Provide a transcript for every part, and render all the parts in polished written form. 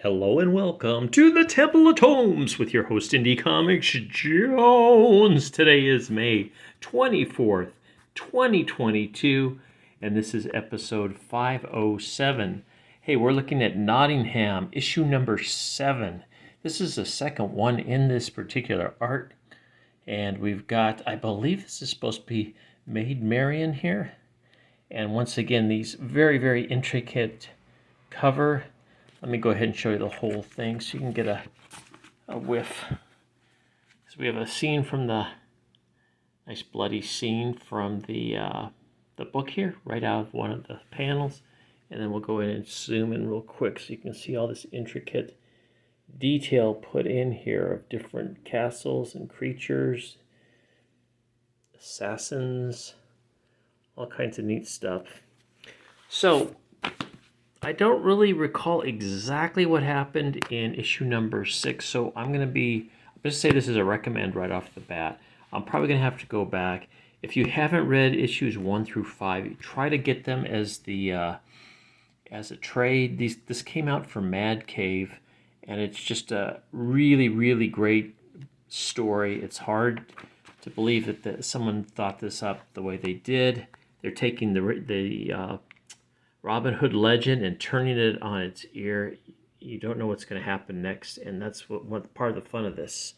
Hello and welcome to the Temple of Tomes with your host, Indie Comics Jones. Today is May 24th, 2022, and this is episode 507. Hey, we're looking at Nottingham, issue number 7. This is the second one in this particular art, and we've got, I believe this is supposed to be Maid Marian here. And once again, these very, very intricate cover. Let me go ahead and show you the whole thing so you can get a whiff. So we have a scene from the nice bloody scene from the book here, right out of one of the panels. And then we'll go in and zoom in real quick so you can see all this intricate detail put in here of different castles and creatures, assassins, all kinds of neat stuff. So I don't really recall exactly what happened in issue number 6, so I'm going to say this is a recommend right off the bat. I'm probably going to have to go back. If you haven't read issues 1 through 5, try to get them as a trade. This came out from Mad Cave, and it's just a really, really great story. It's hard to believe that someone thought this up the way they did. They're taking the Robin Hood legend and turning it on its ear. You don't know what's going to happen next, and that's what part of the fun of this.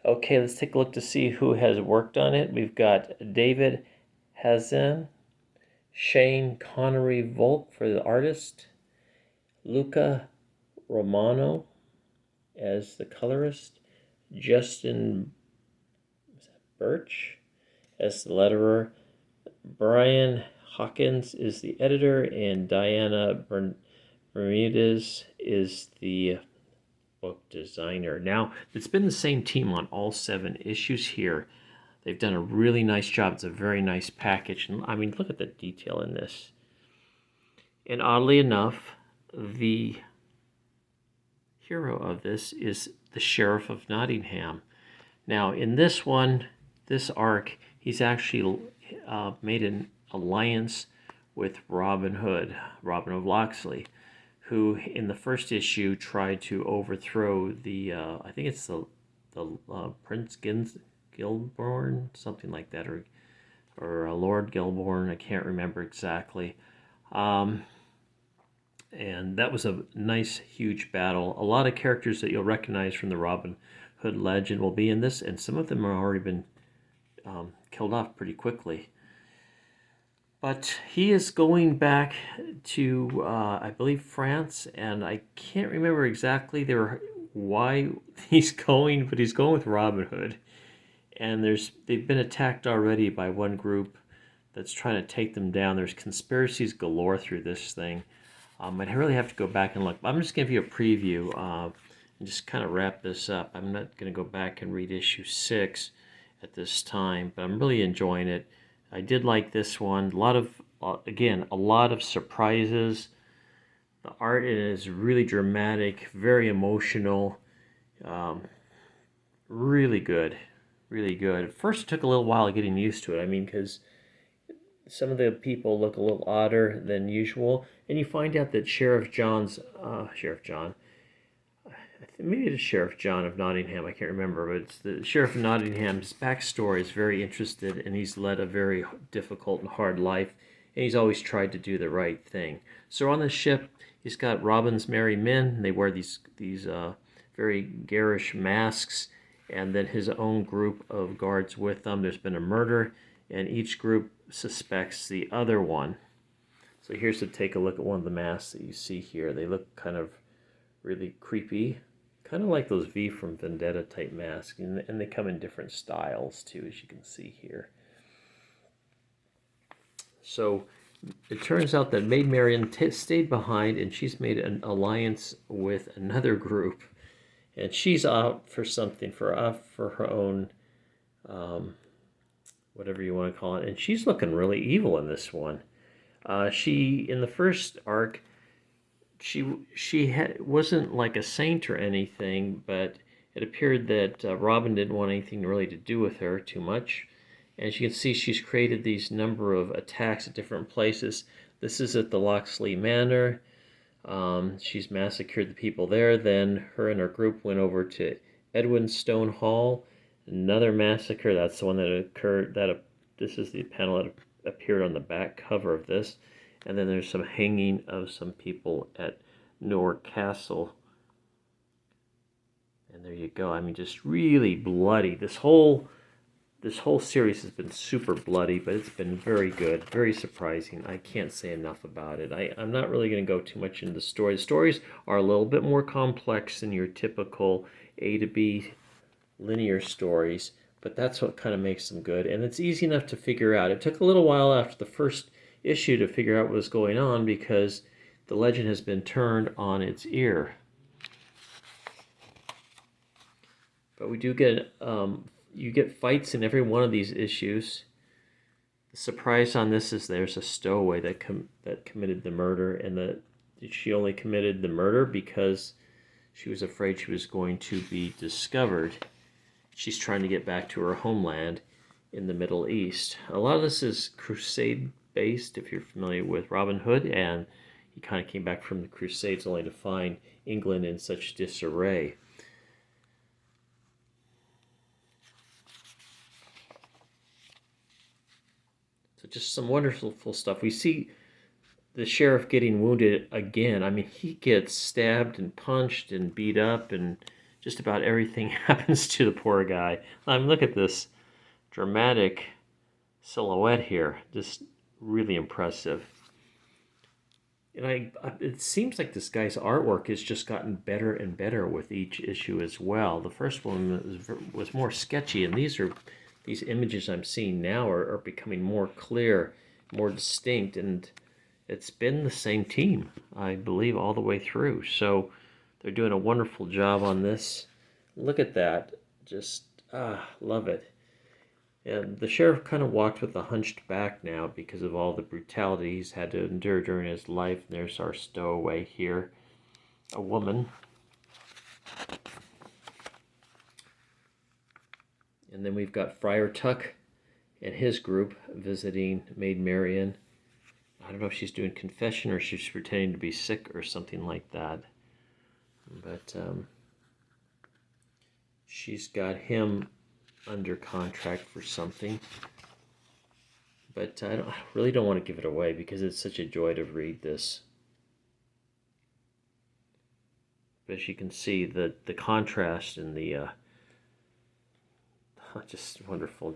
Okay, let's take a look to see who has worked on it. We've got David Hazen, Shane Connery Volk for the artist, Luca Romano as the colorist, Justin Birch as the letterer, Brian Hawkins is the editor, and Diana Bermudez is the book designer. Now, it's been the same team on all 7 issues here. They've done a really nice job. It's a very nice package. And I mean, look at the detail in this. And oddly enough, the hero of this is the Sheriff of Nottingham. Now, in this one, this arc, he's actually made an alliance with Robin Hood, Robin of Locksley, who in the first issue tried to overthrow the I think it's the Prince Gilborn, something like that, or Lord Gilborn. I can't remember exactly. And that was a nice, huge battle. A lot of characters that you'll recognize from the Robin Hood legend will be in this, and some of them have already been killed off pretty quickly. But he is going back to, I believe, France, and I can't remember exactly why he's going, but he's going with Robin Hood. And they've been attacked already by one group that's trying to take them down. There's conspiracies galore through this thing. I'd really have to go back and look. I'm just going to give you a preview and just kind of wrap this up. I'm not going to go back and read issue 6 at this time, but I'm really enjoying it. I did like this one. A lot of surprises. The art is really dramatic, very emotional. Really good, really good. At first, it took a little while getting used to it. I mean, because some of the people look a little odder than usual, and you find out that Sheriff John, maybe it's Sheriff John of Nottingham, I can't remember, but it's the Sheriff of Nottingham's backstory is very interested, and he's led a very difficult and hard life, and he's always tried to do the right thing. So on the ship, he's got Robin's merry men, and they wear these very garish masks, and then his own group of guards with them. There's been a murder, and each group suspects the other one. So here's to take a look at one of the masks that you see here. They look kind of really creepy, kind of like those V from Vendetta type masks, and they come in different styles too, as you can see here. So it turns out that Maid Marian stayed behind, and she's made an alliance with another group, and she's out for something, for her own, whatever you want to call it, and she's looking really evil in this one. In the first arc, she wasn't like a saint or anything, but it appeared that Robin didn't want anything really to do with her too much. And as you can see, she's created these number of attacks at different places. This is at the Locksley Manor. She's massacred the people there. Then her and her group went over to Edwinstone Hall. Another massacre. That's the one that occurred. This is the panel that appeared on the back cover of this. And then there's some hanging of some people at Newark Castle. And there you go. I mean, just really bloody. This whole series has been super bloody, but it's been very good, very surprising. I can't say enough about it. I'm not really going to go too much into the story. The stories are a little bit more complex than your typical A to B linear stories, but that's what kind of makes them good. And it's easy enough to figure out. It took a little while after the first issue to figure out what was going on because the legend has been turned on its ear. But we do get you get fights in every one of these issues. The surprise on this is there's a stowaway that committed the murder, and that she only committed the murder because she was afraid she was going to be discovered. She's trying to get back to her homeland in the Middle East. A lot of this is Crusade based, if you're familiar with Robin Hood, and he kind of came back from the Crusades only to find England in such disarray. So just some wonderful stuff. We see the sheriff getting wounded again. I mean, he gets stabbed and punched and beat up, and just about everything happens to the poor guy. I mean, look at this dramatic silhouette here. Just really impressive. And it seems like this guy's artwork has just gotten better and better with each issue as well. The first one was more sketchy, and these images I'm seeing now are becoming more clear, more distinct, and it's been the same team, I believe, all the way through. So they're doing a wonderful job on this. Look at that. Just, love it. And the sheriff kind of walked with a hunched back now because of all the brutality he's had to endure during his life. And there's our stowaway here, a woman. And then we've got Friar Tuck and his group visiting Maid Marian. I don't know if she's doing confession or she's pretending to be sick or something like that. But she's got him under contract for something. But I really don't want to give it away because it's such a joy to read this. But as you can see, the contrast and the just wonderful,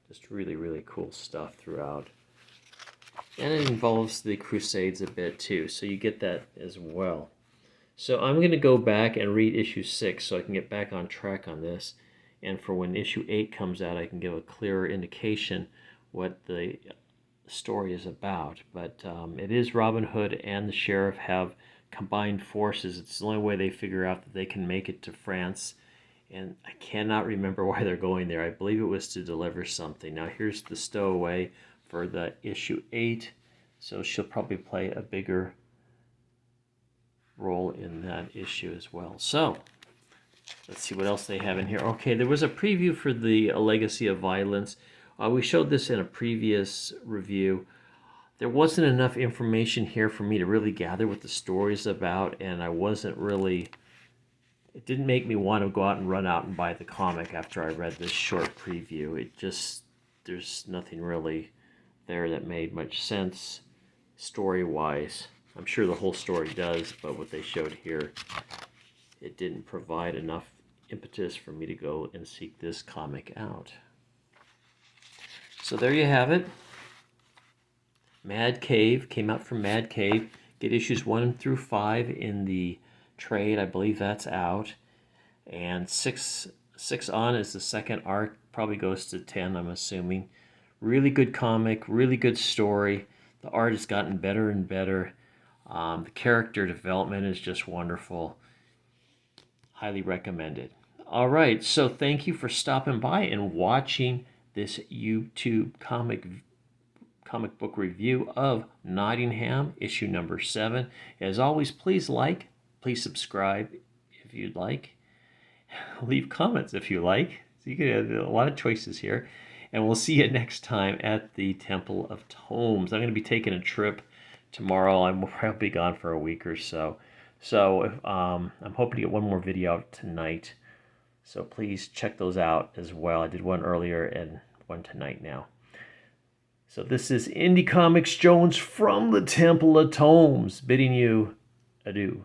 just really cool stuff throughout. And it involves the Crusades a bit too, so you get that as well. So I'm going to go back and read issue 6 so I can get back on track on this. And for when issue 8 comes out, I can give a clearer indication what the story is about. But it is Robin Hood and the sheriff have combined forces. It's the only way they figure out that they can make it to France. And I cannot remember why they're going there. I believe it was to deliver something. Now here's the stowaway for the issue 8. So she'll probably play a bigger role in that issue as well. So let's see what else they have in here. Okay, there was a preview for the A Legacy of Violence. We showed this in a previous review. There wasn't enough information here for me to really gather what the story is about, and I wasn't really... It didn't make me want to go out and run out and buy the comic after I read this short preview. It just... There's nothing really there that made much sense story-wise. I'm sure the whole story does, but what they showed here, it didn't provide enough impetus for me to go and seek this comic out. So there you have it. Mad Cave came out from Mad Cave. Get issues 1 through 5 in the trade. I believe that's out. And 6 on is the second arc. Probably goes to 10, I'm assuming. Really good comic, really good story. The art has gotten better and better. The character development is just wonderful. Highly recommended. All right, so thank you for stopping by and watching this YouTube comic book review of Nottingham, issue number 7. As always, please like, please subscribe if you'd like. Leave comments if you like. So you can have a lot of choices here. And we'll see you next time at the Temple of Tomes. I'm going to be taking a trip tomorrow. I'll be gone for a week or so. So if, I'm hoping to get one more video out tonight. So please check those out as well. I did one earlier and one tonight now. So this is Indie Comics Jones from the Temple of Tomes, bidding you adieu.